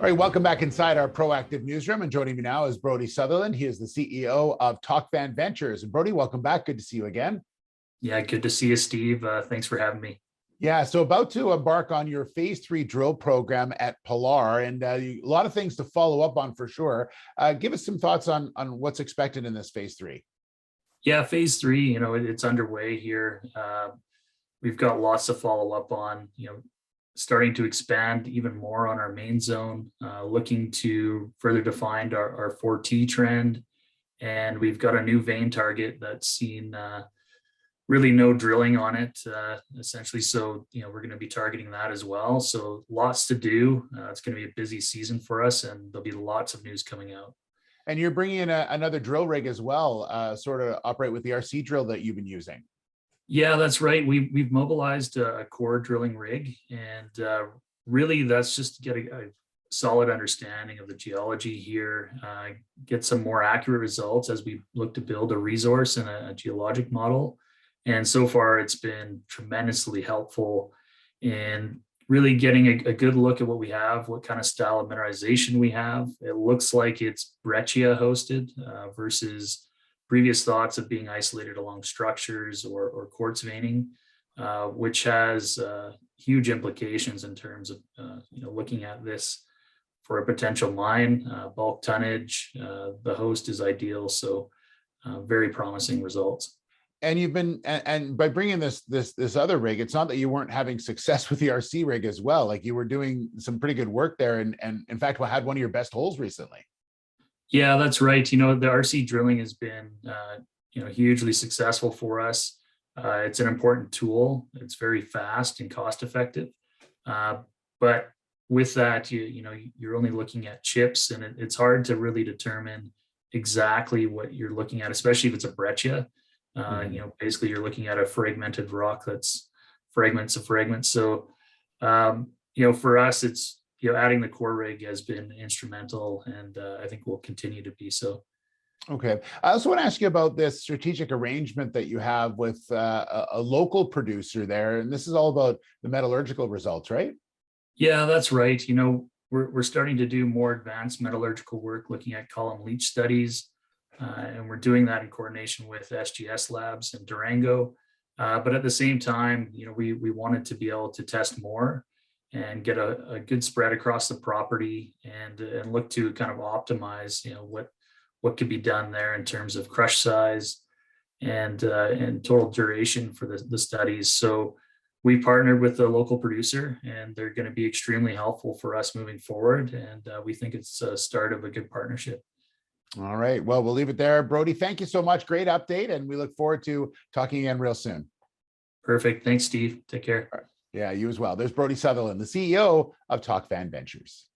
All right, welcome back inside our proactive newsroom. And joining me now is Brody Sutherland. He is the CEO of TalkVan Ventures. And Brody, welcome back. Good to see you again. Yeah, good to see you, Steve. Thanks for having me. Yeah, so about to embark on your phase 3 drill program at Pilar, and a lot of things to follow up on for sure. Give us some thoughts on what's expected in this phase 3. Yeah, phase 3, it's underway here. We've got lots to follow up on, starting to expand even more on our main zone, looking to further define our 4T trend. And we've got a new vein target that's seen really no drilling on it, essentially. So, we're going to be targeting that as well. So lots to do. It's going to be a busy season for us, and there'll be lots of news coming out. And you're bringing in another drill rig as well, sort of operate with the RC drill that you've been using. Yeah, that's right. We've mobilized a core drilling rig, and really that's just to get a solid understanding of the geology here, get some more accurate results as we look to build a resource and a geologic model. And so far, it's been tremendously helpful in really getting a good look at what we have, what kind of style of mineralization we have. It looks like it's breccia hosted versus previous thoughts of being isolated along structures or quartz veining, which has huge implications in terms of looking at this for a potential mine, bulk tonnage. The host is ideal, so very promising results. And you've been, and by bringing this other rig, it's not that you weren't having success with the RC rig as well. Like, you were doing some pretty good work there, and in fact, we had one of your best holes recently. Yeah, that's right. The RC drilling has been, hugely successful for us. It's an important tool. It's very fast and cost effective. But with that, you're only looking at chips, and it's hard to really determine exactly what you're looking at, especially if it's a breccia. Basically you're looking at a fragmented rock that's fragments of fragments. So, for us, it's, adding the core rig has been instrumental, and I think will continue to be so. Okay. I also want to ask you about this strategic arrangement that you have with a local producer there. And this is all about the metallurgical results, right? Yeah, that's right. We're starting to do more advanced metallurgical work, looking at column leach studies. And we're doing that in coordination with SGS Labs in Durango. But at the same time, we wanted to be able to test more and get a good spread across the property, and look to kind of optimize, what could be done there in terms of crush size and total duration for the studies. So we partnered with the local producer, and they're going to be extremely helpful for us moving forward. And we think it's a start of a good partnership. All right. Well, we'll leave it there. Brody, thank you so much. Great update. And we look forward to talking again real soon. Perfect. Thanks, Steve. Take care. Yeah, you as well. There's Brody Sutherland, the CEO of TalkVan Ventures.